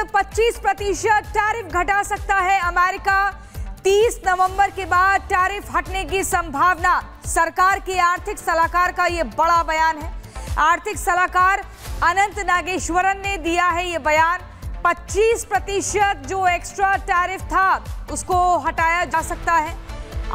25% tariff घटा सकता है अमेरिका। 30 नवंबर के बाद टैरिफ हटने की संभावना। सरकार की आर्थिक सलाहकार का यह बड़ा बयान है। आर्थिक सलाहकार अनंत नागेश्वरन ने दिया है ये बयान। 25% जो एक्स्ट्रा टैरिफ था उसको हटाया जा सकता है।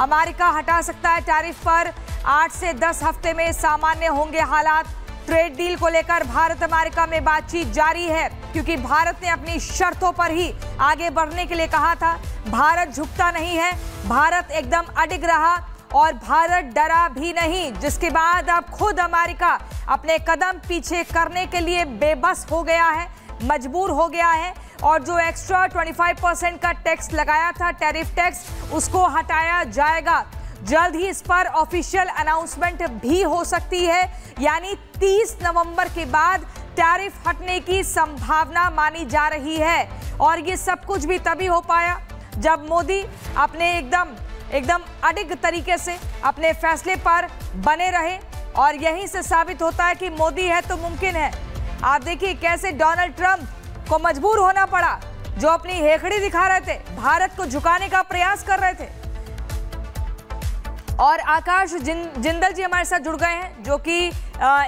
अमेरिका हटा सकता है टैरिफ पर। 8 से 10 हफ्ते में सामान्य होंगे हालात। ट्रेड डील को लेकर भारत अमेरिका में बातचीत जारी है, क्योंकि भारत ने अपनी शर्तों पर ही आगे बढ़ने के लिए कहा था। भारत झुकता नहीं है, भारत एकदम अडिग रहा और भारत डरा भी नहीं, जिसके बाद अब खुद अमेरिका अपने कदम पीछे करने के लिए बेबस हो गया है, मजबूर हो गया है और जो एक्स्ट्रा 25% का टैक्स लगाया था, टैरिफ टैक्स, उसको हटाया जाएगा। जल्द ही इस पर ऑफिशियल अनाउंसमेंट भी हो सकती है, यानी 30 नवंबर के बाद टैरिफ हटने की संभावना मानी जा रही है। और ये सब कुछ भी तभी हो पाया जब मोदी अपने एकदम अडिग तरीके से अपने फैसले पर बने रहे, और यहीं से साबित होता है कि मोदी है तो मुमकिन है। आप देखिए कैसे डोनाल्ड ट्रंप को मजबूर होना पड़ा, जो अपनी हेखड़ी दिखा रहे थे, भारत को झुकाने का प्रयास कर रहे थे। और आकाश जिंदल जी हमारे साथ जुड़ गए हैं, जो कि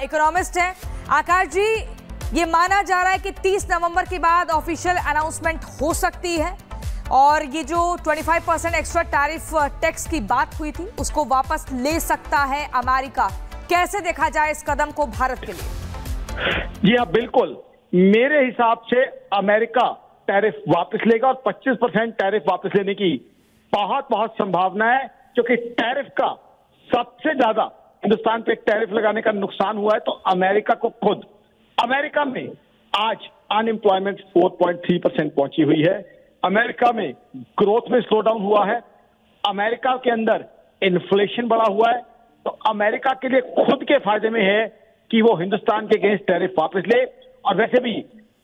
इकोनॉमिस्ट हैं। आकाश जी, ये माना जा रहा है कि 30 नवंबर के बाद ऑफिशियल अनाउंसमेंट हो सकती है और ये जो 25% एक्स्ट्रा टैरिफ टैक्स की बात हुई थी उसको वापस ले सकता है अमेरिका। कैसे देखा जाए इस कदम को भारत के लिए? जी हाँ, बिल्कुल। मेरे हिसाब से अमेरिका टैरिफ वापस लेगा और 25% टैरिफ वापस लेने की बहुत संभावना है, क्योंकि टैरिफ का सबसे ज्यादा हिंदुस्तान पे टैरिफ लगाने का नुकसान हुआ है तो अमेरिका को खुद। अमेरिका में आज अनएम्प्लॉयमेंट 4.3% पहुंची हुई है। अमेरिका में ग्रोथ में स्लो डाउन हुआ है। अमेरिका के अंदर इन्फ्लेशन बढ़ा हुआ है। तो अमेरिका के लिए खुद के फायदे में है कि वो हिंदुस्तान के अगेंस्ट टैरिफ वापस ले। और वैसे भी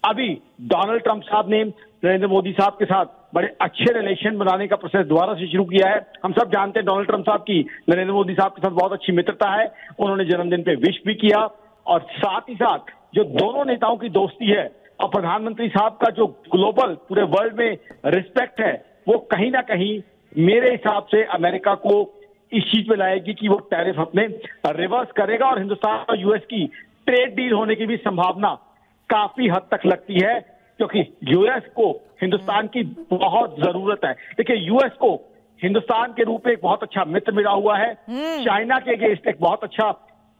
अभी डोनाल्ड ट्रंप साहब ने नरेंद्र मोदी साहब के साथ बड़े अच्छे रिलेशन बनाने का प्रोसेस दोबारा से शुरू किया है। हम सब जानते हैं डोनाल्ड ट्रंप साहब की नरेंद्र मोदी साहब के साथ बहुत अच्छी मित्रता है। उन्होंने जन्मदिन पे विश भी किया और साथ ही साथ जो दोनों नेताओं की दोस्ती है और प्रधानमंत्री साहब का जो ग्लोबल पूरे वर्ल्ड में रिस्पेक्ट है, वो कहीं ना कहीं मेरे हिसाब से अमेरिका को इस चीज पे लाएगी कि वो टैरिफ अपने रिवर्स करेगा और हिंदुस्तान और यूएस की ट्रेड डील होने की भी संभावना काफी हद तक लगती है, क्योंकि यूएस को हिंदुस्तान की बहुत जरूरत है। देखिए, यूएस को हिंदुस्तान के रूप में एक बहुत अच्छा मित्र मिला हुआ है। चाइना के अगेंस्ट एक बहुत अच्छा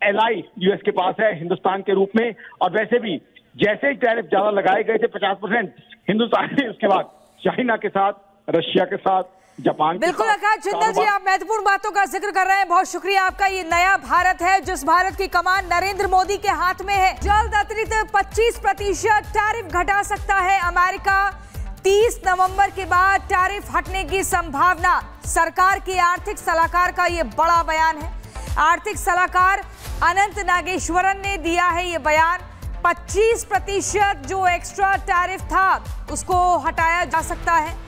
एलाई यूएस के पास है हिंदुस्तान के रूप में। और वैसे भी जैसे ही टैरिफ ज्यादा लगाए गए थे 50%, हिंदुस्तान ने उसके बाद चाइना के साथ, रशिया के साथ, जापान के बिल्कुल। साथ। आकाश जिंदल जी, आप महत्वपूर्ण बातों का जिक्र कर रहे हैं, बहुत शुक्रिया आपका। ये नया भारत है जिस भारत की कमान नरेंद्र मोदी के हाथ में है। जल्द अतिरिक्त 25% टैरिफ घटा सकता है अमेरिका। 30 नवंबर के बाद टैरिफ हटने की संभावना। सरकार की आर्थिक सलाहकार का यह बड़ा बयान है। आर्थिक सलाहकार अनंत नागेश्वरन ने दिया है ये बयान। 25% जो एक्स्ट्रा टैरिफ था उसको हटाया जा सकता है।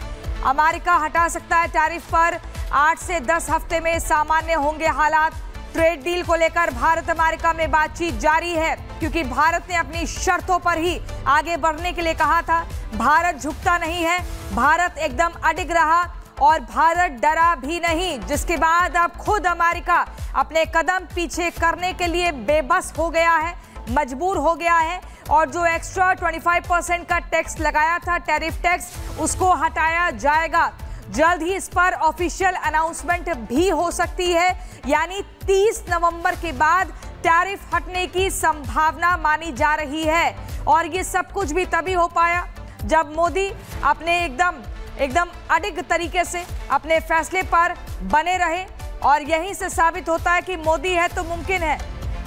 अमेरिका हटा सकता है टैरिफ पर। 8 से 10 हफ्ते में सामान्य होंगे हालात। ट्रेड डील को लेकर भारत अमेरिका में बातचीत जारी है, क्योंकि भारत ने अपनी शर्तों पर ही आगे बढ़ने के लिए कहा था। भारत झुकता नहीं है, भारत एकदम अडिग रहा और भारत डरा भी नहीं, जिसके बाद अब खुद अमेरिका अपने कदम पीछे करने के लिए बेबस हो गया है, मजबूर हो गया है और जो एक्स्ट्रा 25% का टैक्स लगाया था, टैरिफ टैक्स, उसको हटाया जाएगा। जल्द ही इस पर ऑफिशियल अनाउंसमेंट भी हो सकती है, यानी 30 नवंबर के बाद टैरिफ हटने की संभावना मानी जा रही है। और ये सब कुछ भी तभी हो पाया जब मोदी अपने एकदम अडिग तरीके से अपने फैसले पर बने रहे, और यहीं से साबित होता है कि मोदी है तो मुमकिन है।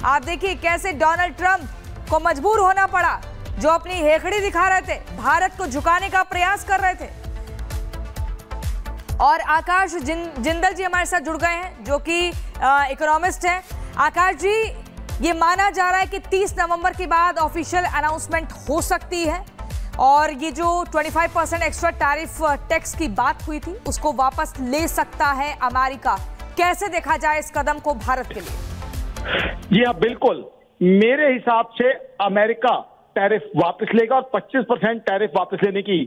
आप देखिए कैसे डोनाल्ड ट्रंप को मजबूर होना पड़ा, जो अपनी हेखड़ी दिखा रहे थे, भारत को झुकाने का प्रयास कर रहे थे। और आकाश जिंदल जी हमारे साथ जुड़ गए हैं, जो कि इकोनॉमिस्ट हैं। आकाश जी, ये माना जा रहा है कि 30 नवंबर के बाद ऑफिशियल अनाउंसमेंट हो सकती है और ये जो 25% एक्स्ट्रा टैरिफ टैक्स की बात हुई थी उसको वापस ले सकता है अमेरिका। कैसे देखा जाए इस कदम को भारत के लिए? जी हाँ, बिल्कुल। मेरे हिसाब से अमेरिका टैरिफ वापस लेगा और 25% टैरिफ वापस लेने की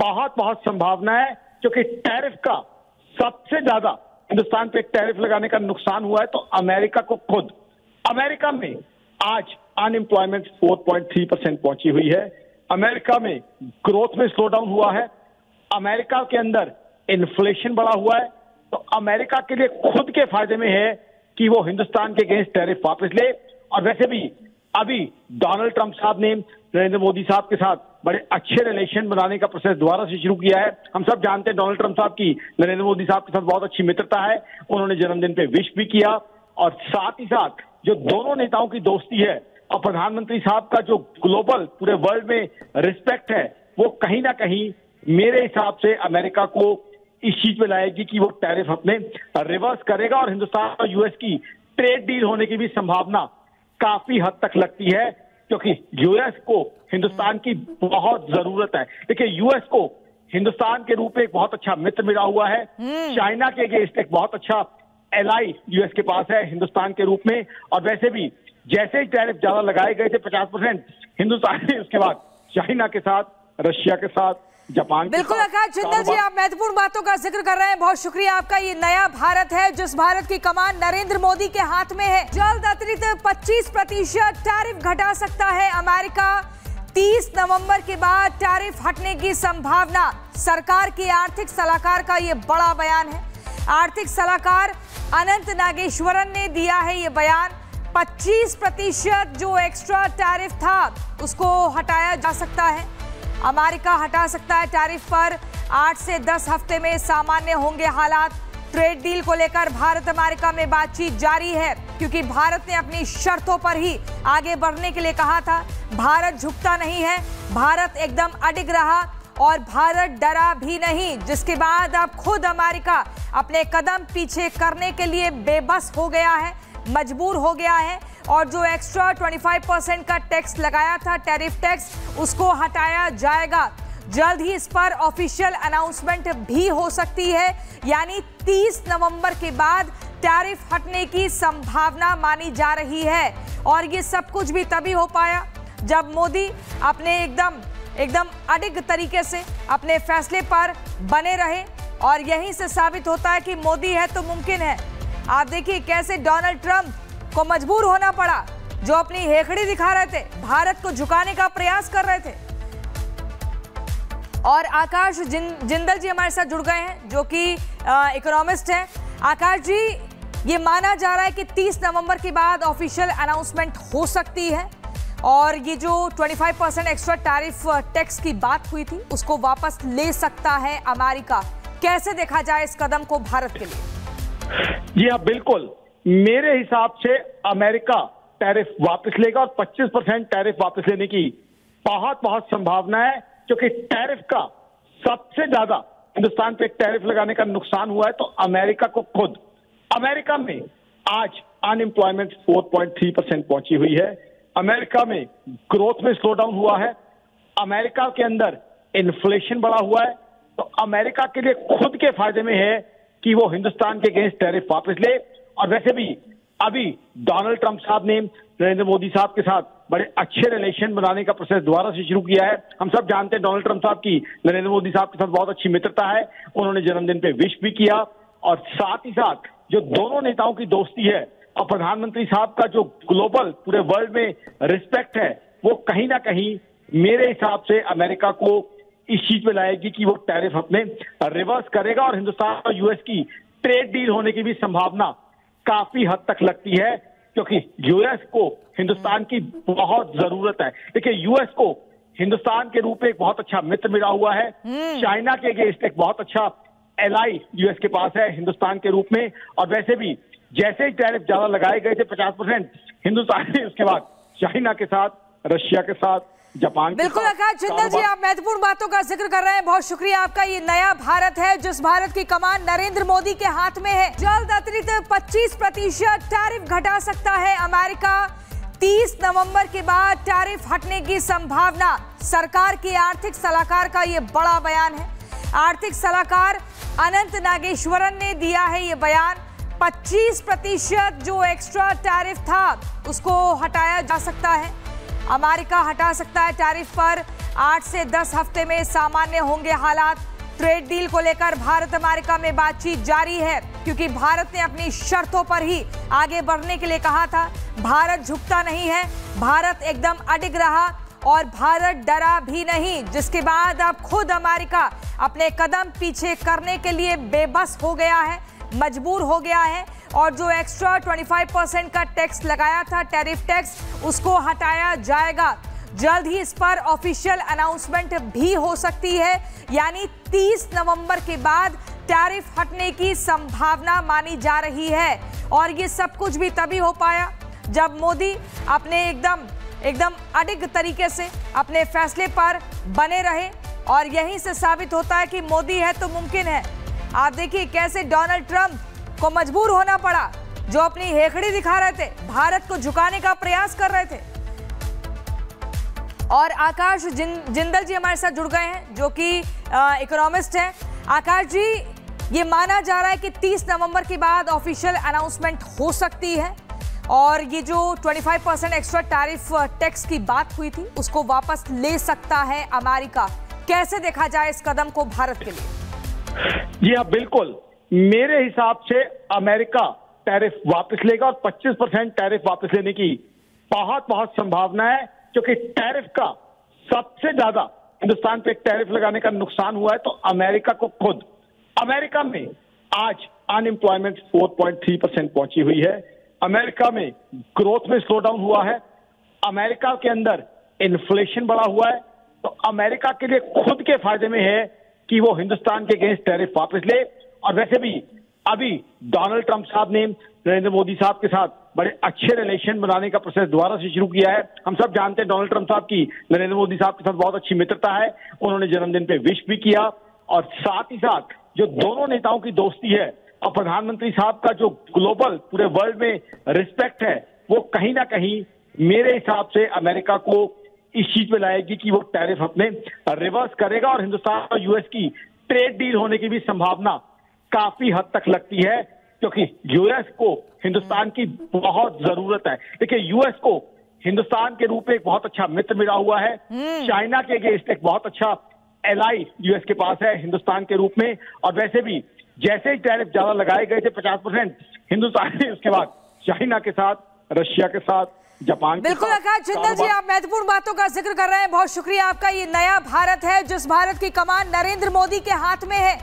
बहुत बहुत संभावना है, क्योंकि टैरिफ का सबसे ज्यादा हिंदुस्तान पे टैरिफ लगाने का नुकसान हुआ है तो अमेरिका को खुद। अमेरिका में आज अनएम्प्लॉयमेंट 4.3% पहुंची हुई है। अमेरिका में ग्रोथ में स्लो डाउन हुआ है। अमेरिका के अंदर इन्फ्लेशन बढ़ा हुआ है। तो अमेरिका के लिए खुद के फायदे में है कि वो हिंदुस्तान के अगेंस्ट टैरिफ वापस ले। और वैसे भी अभी डोनाल्ड ट्रंप साहब ने नरेंद्र मोदी साहब के साथ बड़े अच्छे रिलेशन बनाने का प्रोसेस दोबारा से शुरू किया है। हम सब जानते हैं डोनाल्ड ट्रंप साहब की नरेंद्र मोदी साहब के साथ बहुत अच्छी मित्रता है। उन्होंने जन्मदिन पे विश भी किया और साथ ही साथ जो दोनों नेताओं की दोस्ती है और प्रधानमंत्री साहब का जो ग्लोबल पूरे वर्ल्ड में रिस्पेक्ट है, वो कहीं ना कहीं मेरे हिसाब से अमेरिका को इस चीज पे लाएगी कि वो टैरिफ अपने रिवर्स करेगा और हिंदुस्तान और यूएस की ट्रेड डील होने की भी संभावना काफी हद तक लगती है, क्योंकि यूएस को हिंदुस्तान की बहुत जरूरत है। देखिए, यूएस को हिंदुस्तान के रूप में एक बहुत अच्छा मित्र मिला हुआ है। चाइना के अगेंस्ट एक बहुत अच्छा एलाई यूएस के पास है हिंदुस्तान के रूप में। और वैसे भी जैसे ही टैरिफ ज्यादा लगाए गए थे 50%, हिंदुस्तान ने उसके बाद चाइना के साथ, रशिया के साथ, जापान। बिल्कुल आकाश जिंदल जी, आप महत्वपूर्ण बातों का जिक्र कर रहे हैं। बहुत शुक्रिया आपका। ये नया भारत है जिस भारत की कमान नरेंद्र मोदी के हाथ में है। जल्द अतिरिक्त 25% टैरिफ घटा सकता है अमेरिका। 30 नवंबर के बाद टैरिफ हटने की संभावना। सरकार के आर्थिक सलाहकार का ये बड़ा बयान है। आर्थिक सलाहकार अनंत नागेश्वरन ने दिया है ये बयान। 25% जो एक्स्ट्रा टैरिफ था उसको हटाया जा सकता है। अमेरिका हटा सकता है टैरिफ पर। 8 से 10 हफ्ते में सामान्य होंगे हालात। ट्रेड डील को लेकर भारत अमेरिका में बातचीत जारी है, क्योंकि भारत ने अपनी शर्तों पर ही आगे बढ़ने के लिए कहा था। भारत झुकता नहीं है, भारत एकदम अडिग रहा और भारत डरा भी नहीं, जिसके बाद अब खुद अमेरिका अपने कदम पीछे करने के लिए बेबस हो गया है, मजबूर हो गया है। और जो एक्स्ट्रा 25% का टैक्स लगाया था, टैरिफ टैक्स, उसको हटाया जाएगा। जल्द ही इस पर ऑफिशियल अनाउंसमेंट भी हो सकती है, यानी 30 नवंबर के बाद टैरिफ हटने की संभावना मानी जा रही है। और ये सब कुछ भी तभी हो पाया जब मोदी अपने एकदम अडिग तरीके से अपने फैसले पर बने रहे। और यहीं से साबित होता है कि मोदी है तो मुमकिन है। आप देखिए कैसे डोनाल्ड ट्रंप को मजबूर होना पड़ा, जो अपनी हेखड़ी दिखा रहे थे, भारत को झुकाने का प्रयास कर रहे थे। और आकाश जिंदल जी हमारे साथ जुड़ गए हैं, जो कि इकोनॉमिस्ट हैं। आकाश जी, ये माना जा रहा है कि 30 नवंबर के बाद ऑफिशियल अनाउंसमेंट हो सकती है और ये जो 25% एक्स्ट्रा टैरिफ टैक्स की बात हुई थी उसको वापस ले सकता है अमेरिका। कैसे देखा जाए इस कदम को भारत के लिए? जी हाँ, बिल्कुल। मेरे हिसाब से अमेरिका टैरिफ वापस लेगा और 25% टैरिफ वापस लेने की बहुत बहुत संभावना है, क्योंकि टैरिफ का सबसे ज्यादा हिंदुस्तान पे टैरिफ लगाने का नुकसान हुआ है तो अमेरिका को खुद। अमेरिका में आज अनएम्प्लॉयमेंट 4.3% पहुंची हुई है। अमेरिका में ग्रोथ में स्लो डाउन हुआ है। अमेरिका के अंदर इन्फ्लेशन बढ़ा हुआ है। तो अमेरिका के लिए खुद के फायदे में है कि वो हिंदुस्तान के अगेंस्ट टैरिफ वापस ले। और वैसे भी अभी डोनाल्ड ट्रंप साहब ने नरेंद्र मोदी साहब के साथ बड़े अच्छे रिलेशन बनाने का प्रोसेस दोबारा से शुरू किया है। हम सब जानते हैं डोनाल्ड ट्रंप साहब की नरेंद्र मोदी साहब के साथ बहुत अच्छी मित्रता है। उन्होंने जन्मदिन पे विश भी किया और साथ ही साथ जो दोनों नेताओं की दोस्ती है और प्रधानमंत्री साहब का जो ग्लोबल पूरे वर्ल्ड में रिस्पेक्ट है, वो कहीं ना कहीं मेरे हिसाब से अमेरिका को इस चीज पे लाएगी कि वो टैरिफ अपने रिवर्स करेगा और हिंदुस्तान और यूएस की ट्रेड डील होने की भी संभावना काफी हद तक लगती है, क्योंकि यूएस को हिंदुस्तान की बहुत जरूरत है। देखिए, यूएस को हिंदुस्तान के रूप में एक बहुत अच्छा मित्र मिला हुआ है। चाइना के अगेंस्ट एक बहुत अच्छा एलाई यूएस के पास है हिंदुस्तान के रूप में। और वैसे भी जैसे ही टैरिफ ज्यादा लगाए गए थे 50%, हिंदुस्तान ने उसके बाद चाइना के साथ, रशिया के साथ, जापान। बिल्कुल आकाश जिंदल जी, आप महत्वपूर्ण बातों का जिक्र कर रहे हैं। बहुत शुक्रिया आपका। ये नया भारत है जिस भारत की कमान नरेंद्र मोदी के हाथ में है। जल्द अतिरिक्त 25% टैरिफ घटा सकता है अमेरिका। 30 नवंबर के बाद टैरिफ हटने की संभावना। सरकार के आर्थिक सलाहकार का ये बड़ा बयान है। आर्थिक सलाहकार अनंत नागेश्वरन ने दिया है ये बयान। 25% जो एक्स्ट्रा टैरिफ था उसको हटाया जा सकता है। अमेरिका हटा सकता है टैरिफ पर। 8 से 10 हफ्ते में सामान्य होंगे हालात। ट्रेड डील को लेकर भारत अमेरिका में बातचीत जारी है, क्योंकि भारत ने अपनी शर्तों पर ही आगे बढ़ने के लिए कहा था। भारत झुकता नहीं है, भारत एकदम अडिग रहा और भारत डरा भी नहीं, जिसके बाद अब खुद अमेरिका अपने कदम पीछे करने के लिए बेबस हो गया है, मजबूर हो गया है और जो एक्स्ट्रा 25% का टैक्स लगाया था, टैरिफ टैक्स, उसको हटाया जाएगा। जल्द ही इस पर ऑफिशियल अनाउंसमेंट भी हो सकती है, यानी 30 नवंबर के बाद टैरिफ हटने की संभावना मानी जा रही है। और ये सब कुछ भी तभी हो पाया जब मोदी अपने एकदम अडिग तरीके से अपने फैसले पर बने रहे, और यहीं से साबित होता है कि मोदी है तो मुमकिन है। आप देखिए कैसे डोनाल्ड ट्रंप को मजबूर होना पड़ा, जो अपनी हेखड़ी दिखा रहे थे, भारत को झुकाने का प्रयास कर रहे थे। और आकाश जिंदल जी हमारे साथ जुड़ गए हैं, जो कि इकोनॉमिस्ट हैं। आकाश जी, ये माना जा रहा है कि 30 नवंबर के बाद ऑफिशियल अनाउंसमेंट हो सकती है और ये जो 25% एक्स्ट्रा टैरिफ टैक्स की बात हुई थी, उसको वापस ले सकता है अमेरिका। कैसे देखा जाए इस कदम को भारत के लिए? जी हाँ, बिल्कुल। मेरे हिसाब से अमेरिका टैरिफ वापस लेगा और 25% टैरिफ वापस लेने की बहुत संभावना है, क्योंकि टैरिफ का सबसे ज्यादा हिंदुस्तान पे टैरिफ लगाने का नुकसान हुआ है तो अमेरिका को खुद। अमेरिका में आज अनएम्प्लॉयमेंट 4.3% पहुंची हुई है। अमेरिका में ग्रोथ में स्लो डाउन हुआ है। अमेरिका के अंदर इन्फ्लेशन बढ़ा हुआ है। तो अमेरिका के लिए खुद के फायदे में है कि वो हिंदुस्तान के अगेंस्ट टैरिफ वापस ले। और वैसे भी अभी डोनाल्ड ट्रंप साहब ने नरेंद्र मोदी साहब के साथ बड़े अच्छे रिलेशन बनाने का प्रोसेस दोबारा से शुरू किया है। हम सब जानते हैं डोनाल्ड ट्रंप साहब की नरेंद्र मोदी साहब के साथ बहुत अच्छी मित्रता है। उन्होंने जन्मदिन पे विश भी किया और साथ ही साथ जो दोनों नेताओं की दोस्ती है और प्रधानमंत्री साहब का जो ग्लोबल पूरे वर्ल्ड में रिस्पेक्ट है, वो कहीं ना कहीं मेरे हिसाब से अमेरिका को इस चीज पे लाएगी कि वो टैरिफ अपने रिवर्स करेगा और हिंदुस्तान और यूएस की ट्रेड डील होने की भी संभावना काफी हद तक लगती है, क्योंकि यूएस को हिंदुस्तान की बहुत जरूरत है। देखिए, यूएस को हिंदुस्तान के रूप में एक बहुत अच्छा मित्र मिला हुआ है। चाइना के अगेंस्ट एक बहुत अच्छा एलाई यूएस के पास है हिंदुस्तान के रूप में। और वैसे भी जैसे ही टैरिफ ज्यादा लगाए गए थे 50%, हिंदुस्तान ने उसके बाद चाइना के साथ, रशिया के साथ, जापान के बिल्कुल। आकाश जिंदल जी, आप महत्वपूर्ण बातों का जिक्र कर रहे हैं, बहुत शुक्रिया आपका। ये नया भारत है जिस भारत की कमान नरेंद्र मोदी के हाथ में है।